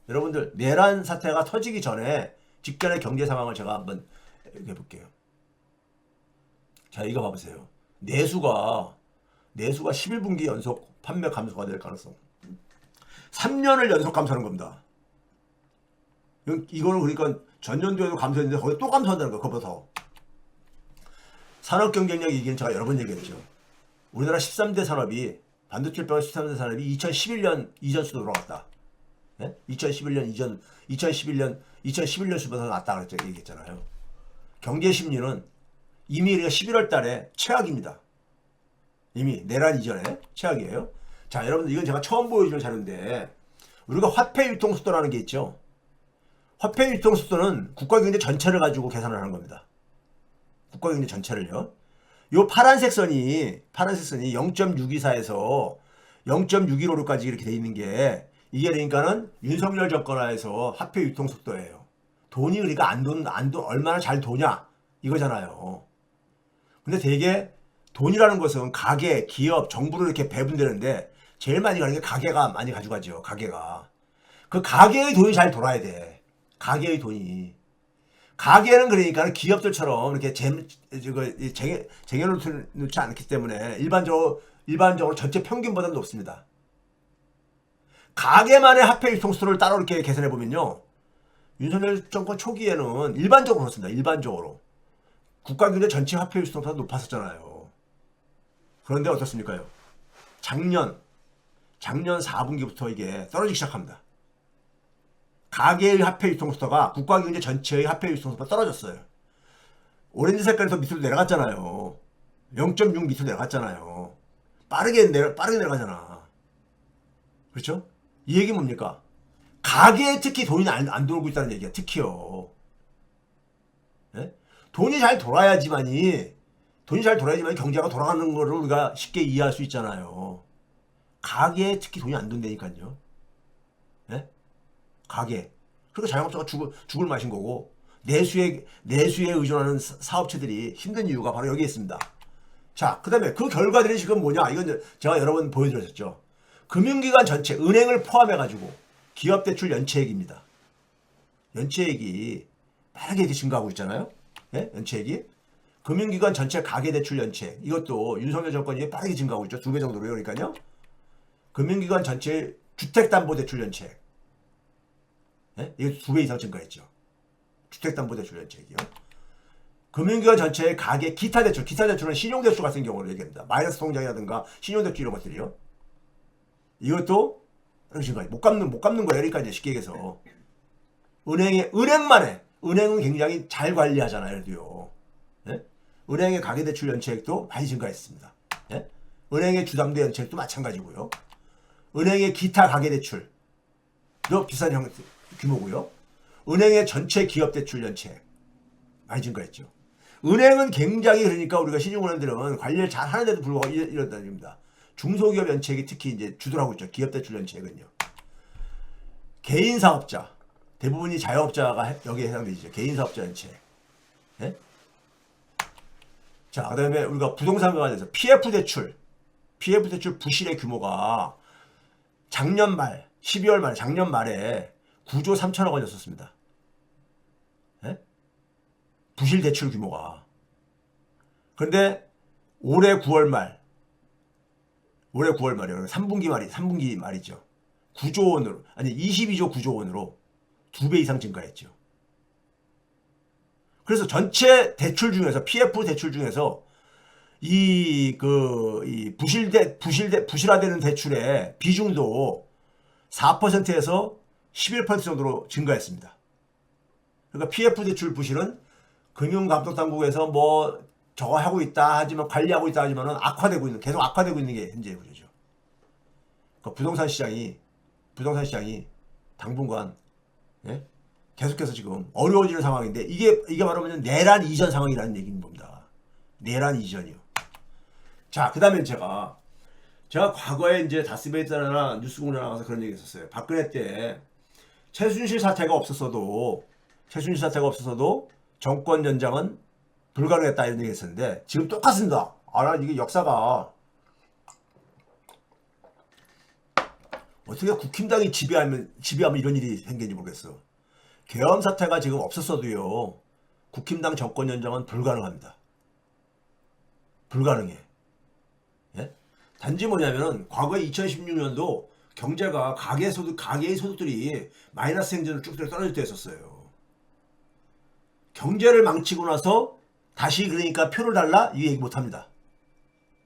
여러분들 내란 사태가 터지기 전에 직전의 경제 상황을 제가 한번 해볼게요. 자, 이거 봐보세요. 내수가 11분기 연속 판매 감소가 될 가능성. 3년을 연속 감소하는 겁니다. 이거는 그러니까 전년도에도 감소했는데 거기 또 감소한다는 거예요. 그것보다 더. 산업 경쟁력 얘기는 제가 여러 번 얘기했죠. 우리나라 13대 산업이 반도체 빼고 13대 산업이 2011년 이전 수도 돌아갔다. 네? 2011년 수보다 낫다 그랬죠. 얘기했잖아요. 경제 심리는 이미 우리가 11월 달에 최악입니다. 이미 내란 이전에 최악이에요. 자, 여러분들 이건 제가 처음 보여주는 자료인데 우리가 화폐 유통 속도라는 게 있죠. 화폐 유통 속도는 국가 경제 전체를 가지고 계산을 하는 겁니다. 국가 경제 전체를요. 요 파란색 선이 0.624에서 0.615까지 이렇게 돼 있는 게 이게 그러니까는 윤석열 정권 하에서 화폐 유통 속도예요. 돈이 그러니까 얼마나 잘 도냐 이거잖아요. 근데 되게 돈이라는 것은 가계, 기업, 정부로 이렇게 배분되는데 제일 많이 가는 게 가계가 많이 가져가죠. 가계가. 그 가계의 돈이 잘 돌아야 돼. 가계의 돈이. 가계는 그러니까 기업들처럼 이렇게 쟁여놓지 않기 때문에 일반적으로 전체 평균보다는 높습니다. 가계만의 화폐 유통수를 따로 이렇게 계산해 보면요. 윤석열 정권 초기에는 일반적으로 그렇습니다. 일반적으로. 국가 경제 전체 화폐 유통수가 높았었잖아요. 그런데 어떻습니까요? 작년 4분기부터 이게 떨어지기 시작합니다. 가계의 화폐 유통수가 국가 경제 전체의 화폐 유통수가 떨어졌어요. 오렌지 색깔에서 밑으로 내려갔잖아요. 0.6 밑으로 내려갔잖아요. 빠르게 내려가잖아. 그렇죠? 이 얘기 뭡니까? 가계에 특히 돈이 안 돌고 있다는 얘기야. 특히요. 네? 돈이 잘 돌아야지만이 경제가 돌아가는 거를 우리가 쉽게 이해할 수 있잖아요. 가계에 특히 돈이 안 돈다니까요. 네? 가계. 그러니까 자영업자가 죽을 맛인 거고 내수에 의존하는 사업체들이 힘든 이유가 바로 여기에 있습니다. 자, 그 다음에 그 결과들이 지금 뭐냐? 이건 제가 여러 번 보여드렸었죠. 금융기관 전체, 은행을 포함해가지고 기업대출 연체액입니다. 연체액이 빠르게 증가하고 있잖아요. 예? 연체액이. 금융기관 전체 가계대출 연체액. 이것도 윤석열 정권이 빠르게 증가하고 있죠. 2배 정도로요. 그러니까요. 금융기관 전체 주택담보대출 연체액. 예? 이거 2배 이상 증가했죠. 주택담보대출 연체액이요. 금융기관 전체의 가계 기타대출은 신용대출 같은 경우를 얘기합니다. 마이너스 통장이라든가 신용대출 이런 것들이요. 이것도 못 갚는 거예요. 그러니까 쉽게 얘기해서 은행은 굉장히 잘 관리하잖아요. 그래도요. 예? 은행의 가계대출 연체액도 많이 증가했습니다. 예? 은행의 주담대 연체액도 마찬가지고요. 은행의 기타 가계대출도 비싼 규모고요. 은행의 전체 기업대출 연체액 많이 증가했죠. 은행은 굉장히 그러니까 우리가 신용은행들은 관리를 잘 하는데도 불구하고 이런다는 겁니다. 중소기업 연체액이 특히 이제 주도하고 있죠. 기업대출 연체액은요. 개인 사업자 대부분이 자영업자가 여기에 해당되죠. 개인 사업자 연체액. 예? 자, 그다음에 우리가 부동산 관련해서 PF 대출 부실의 규모가 작년 말 12월 말에 작년 말에 9조 3천억 원이었습니다. 예? 부실 대출 규모가. 그런데 올해 9월 말이에요. 3분기 말이죠. 9조 원으로, 아니 22조 9조 원으로 2배 이상 증가했죠. 그래서 전체 대출 중에서, PF 대출 중에서 부실화되는 대출의 비중도 4%에서 11% 정도로 증가했습니다. 그러니까 PF 대출 부실은 금융감독당국에서 뭐 저거 하고 있다 하지만 관리하고 있다 하지만은 계속 악화되고 있는 게 현재의 구조죠. 그러니까 부동산 시장이 당분간 예? 계속해서 지금 어려워지는 상황인데 이게 바로 뭐냐면 내란 이전 상황이라는 얘기인 겁니다. 내란 이전이요. 자, 그다음에 제가 과거에 이제 다스베이스나 뉴스공장 나가서 그런 얘기 했었어요. 박근혜 때 최순실 사태가 없었어도 정권 연장은 불가능했다 이런 얘기 했었는데 지금 똑같습니다. 이게 역사가 어떻게 국힘당이 지배하면 이런 일이 생기는지 모르겠어. 계엄 사태가 지금 없었어도요. 국힘당 정권 연장은 불가능합니다. 불가능해. 예? 단지 뭐냐면은 과거에 2016년도 경제가 가계의 소득들이 마이너스 행진으로 쭉 떨어질 때 했었어요. 경제를 망치고 나서 다시 그러니까 표를 달라? 이 얘기 못합니다.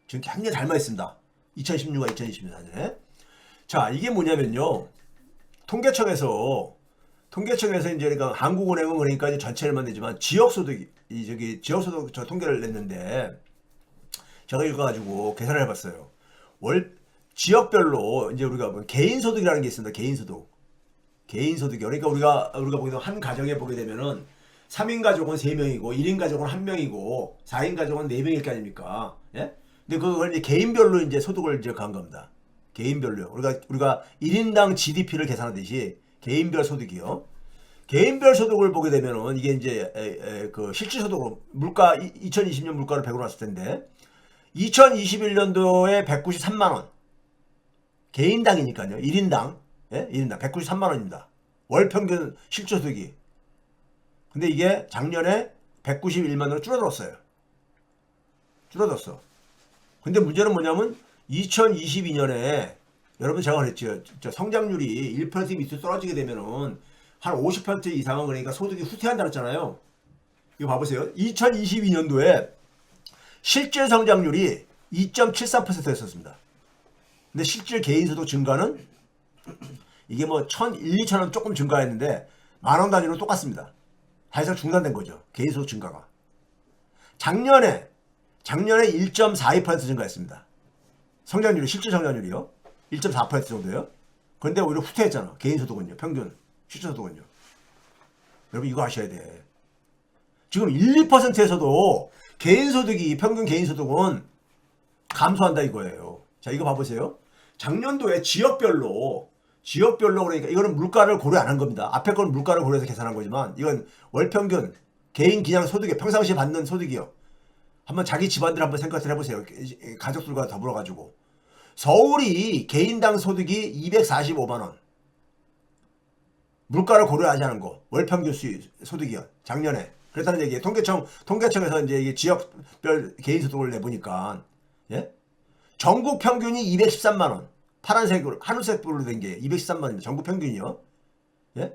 지금 굉장히 닮아 있습니다. 2016과 2024년에. 자, 이게 뭐냐면요. 통계청에서 이제 그러니까 한국은행은 그러니까 이제 전체를만 내지만 지역소득 저 통계를 냈는데 제가 이거 가지고 계산을 해봤어요. 지역별로 이제 우리가 개인소득이라는 게 있습니다. 개인소득이 그러니까 우리가 보게 되면 한 가정에 보게 되면은 3인 가족은 3명이고 1인 가족은 1명이고 4인 가족은 4명일 거 아닙니까? 예? 근데 그걸 이제 개인별로 이제 소득을 이제 간 겁니다. 개인별로요. 우리가 1인당 GDP를 계산하듯이 개인별 소득이요. 개인별 소득을 보게 되면은 이게 이제 그 실질소득으로 2020년 물가를 100으로 놨을 텐데 2021년도에 193만 원. 개인당이니까요. 1인당. 예? 1인당 193만 원입니다. 월 평균 실질소득이. 근데 이게 작년에 191만 원으로 줄어들었어요. 줄어들었어. 근데 문제는 뭐냐면 2022년에 여러분 제가 그랬죠. 성장률이 1% 밑으로 떨어지게 되면은 한 50% 이상은 그러니까 소득이 후퇴한다 그랬잖아요. 이거 봐보세요. 2022년도에 실질 성장률이 2.74%였습니다. 근데 실질 개인소득 증가는 이게 뭐 2,000원 조금 증가했는데 만원 단위로 똑같습니다. 사실상 중단된 거죠. 개인소득 증가가. 작년에 1.42% 증가했습니다. 성장률이 실질 성장률이요. 1.4% 정도예요. 그런데 오히려 후퇴했잖아. 개인소득은요. 평균 실질소득은요. 여러분 이거 아셔야 돼. 지금 1, 2%에서도 평균 개인소득은 감소한다 이거예요. 자, 이거 봐보세요. 작년도에 지역별로 그러니까 이거는 물가를 고려 안 한 겁니다. 앞에 건 물가를 고려해서 계산한 거지만 이건 월평균 개인 그냥 소득이요. 평상시에 받는 소득이요. 한번 자기 집안들 한번 생각을 해보세요. 가족들과 더불어 가지고 서울이 개인당 소득이 245만 원. 물가를 고려하지 않은 거. 월평균 소득이요. 작년에. 그랬다는 얘기예요. 통계청에서 이제 이게 지역별 개인 소득을 내보니까, 예? 전국 평균이 213만 원. 파란색으로, 하늘색으로 된 게 213만 원입니다. 전국 평균이요. 예?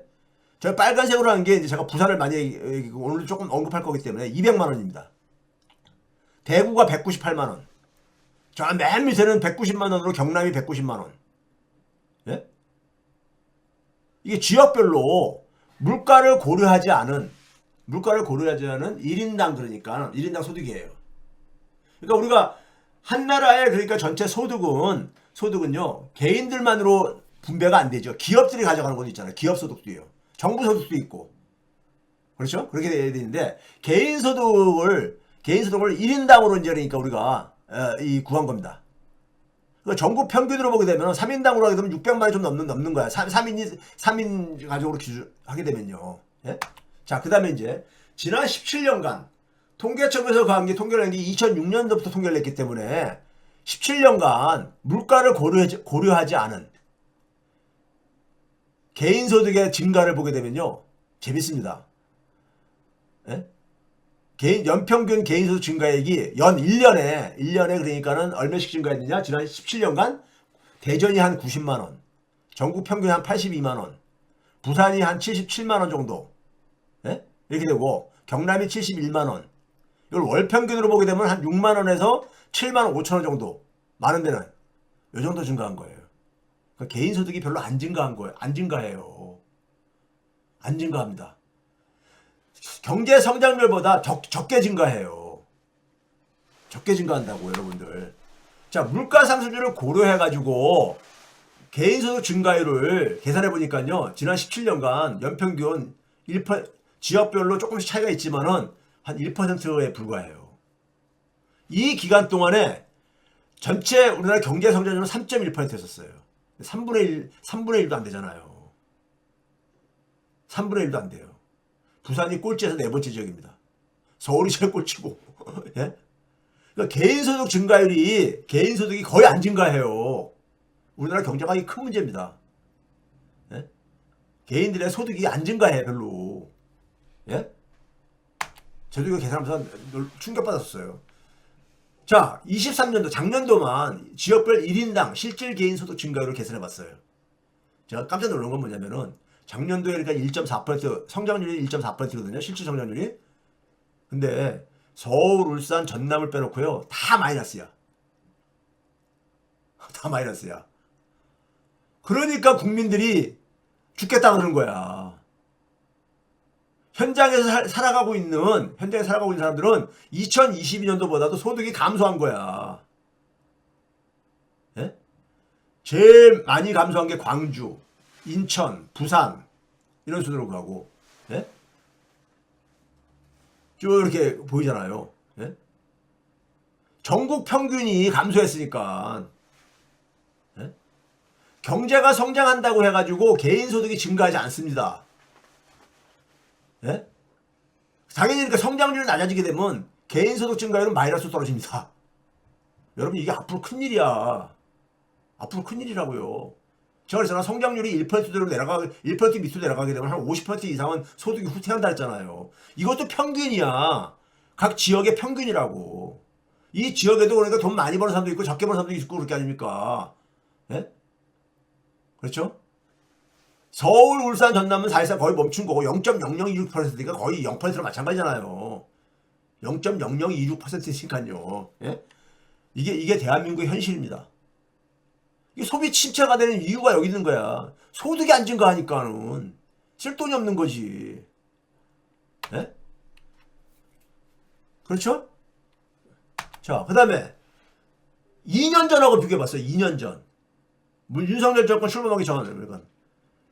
제가 빨간색으로 한 게 이제 제가 부산을 많이, 오늘 조금 언급할 거기 때문에 200만 원입니다. 대구가 198만 원. 저 맨 밑에는 190만 원으로 경남이 190만 원. 예? 이게 지역별로 물가를 고려하지 않은 1인당 그러니까 1인당 소득이에요. 그러니까 우리가 한 나라의 그러니까 전체 소득은요. 개인들만으로 분배가 안 되죠. 기업들이 가져가는 것도 있잖아요. 기업 소득도요. 정부 소득도 있고. 그렇죠? 그렇게 돼야 되는데 개인 소득을 1인당으로 이제 그러니까 우리가 구한 겁니다. 그러니까 전국 평균으로 보게 되면 3인당으로 하게 되면 600만 원이 좀 넘는 거야. 3인 가족으로 하게 되면요. 예? 자, 그 다음에 이제 지난 17년간 통계청에서 통계를 낸 게 2006년도부터 통계를 냈기 때문에 17년간 물가를 고려하지 않은 개인소득의 증가를 보게 되면요. 재밌습니다. 예? 연평균 개인소득 증가액이 연 1년에 그러니까는 얼마씩 증가했느냐? 지난 17년간 대전이 한 90만원, 전국 평균이 한 82만원, 부산이 한 77만원 정도, 예? 이렇게 되고, 경남이 71만원, 이걸 월 평균으로 보게 되면 한 6만원에서 7만 5천원 정도, 많은 데는 이 정도 증가한 거예요. 그러니까 개인소득이 별로 안 증가한 거예요. 안 증가해요. 안 증가합니다. 경제 성장률보다 적게 증가해요. 적게 증가한다고 여러분들. 자, 물가 상승률을 고려해가지고 개인소득 증가율을 계산해보니까요. 지난 17년간 연평균 지역별로 조금씩 차이가 있지만은 한 1%에 불과해요. 이 기간 동안에 전체 우리나라 경제 성장률은 3.1%였었어요. 3분의 1도 안 되잖아요. 3분의 1도 안 돼요. 부산이 꼴찌에서 4번째 지역입니다. 서울이 제일 꼴찌고. 예? 그러니까 개인소득이 거의 안 증가해요. 우리나라 경제가 이게 큰 문제입니다. 예? 개인들의 소득이 안 증가해 별로. 예? 저도 이거 계산하면서 충격받았었어요. 자, 23년도 작년도만 지역별 1인당 실질 개인 소득 증가율을 계산해봤어요. 제가 깜짝 놀란 건 뭐냐면은 작년도에 그러니까 1.4% 성장률이 1.4%거든요. 실질 성장률이. 근데 서울, 울산, 전남을 빼놓고요. 다 마이너스야. 다 마이너스야. 그러니까 국민들이 죽겠다 그러는 거야. 현장에서 살아가고 있는 사람들은 2022년도보다도 소득이 감소한 거야. 예? 제일 많이 감소한 게 광주, 인천, 부산 이런 순으로 가고, 예? 쭉 이렇게 보이잖아요. 예? 전국 평균이 감소했으니까, 예? 경제가 성장한다고 해가지고 개인 소득이 증가하지 않습니다. 예? 당연히 그러니까 성장률이 낮아지게 되면 개인 소득 증가율은 마이너스로 떨어집니다. 여러분 이게 앞으로 큰일이야. 앞으로 큰일이라고요. 제가 그랬잖아. 성장률이 1%대로 1% 밑으로 내려가게 되면 한 50% 이상은 소득이 후퇴한다 했잖아요. 이것도 평균이야. 각 지역의 평균이라고. 이 지역에도 그러니까 돈 많이 버는 사람도 있고 적게 버는 사람도 있고 그렇게 아닙니까? 예? 그렇죠? 서울, 울산, 전남은 사실상 거의 멈춘 거고 0.0026%니까 거의 0%로 마찬가지잖아요. 0.0026%니까요. 예? 이게 대한민국의 현실입니다. 이게 소비 침체가 되는 이유가 여기 있는 거야. 소득이 안 증가하니까는 쓸 돈이 없는 거지. 예? 그렇죠? 자, 그 다음에 2년 전하고 비교해봤어요. 2년 전. 윤석열 정권 출범하기 전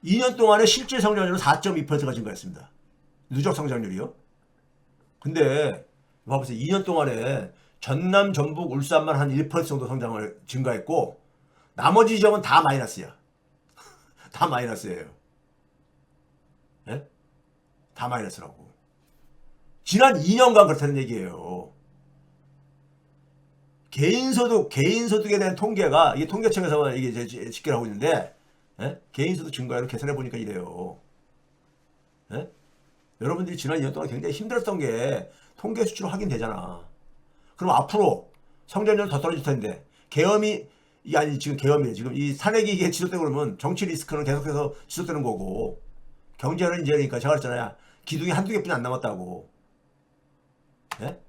2년 동안의 실질 성장률은 4.2%가 증가했습니다. 누적 성장률이요. 근데 봐보세요. 2년 동안에 전남, 전북, 울산만 한 1% 정도 성장을 증가했고 나머지 지역은 다 마이너스야. 다 마이너스예요. 예? 다 마이너스라고. 지난 2년간 그렇다는 얘기예요. 개인소득에 대한 통계가 이게 통계청에서 이게 집계를 하고 있는데 예? 개인소득 증가율을 계산해 보니까 이래요. 예? 여러분들이 지난 2년 동안 굉장히 힘들었던 게 통계 수치로 확인되잖아. 그럼 앞으로 성장률은 더 떨어질 텐데 계엄이 이게 아니 지금 계엄이에요. 지금 이 탄핵이 이게 지속되고 그러면 정치 리스크는 계속해서 지속되는 거고 경제는 이제 그러니까 제가 그랬잖아요. 기둥이 한두 개뿐이 안 남았다고. 예?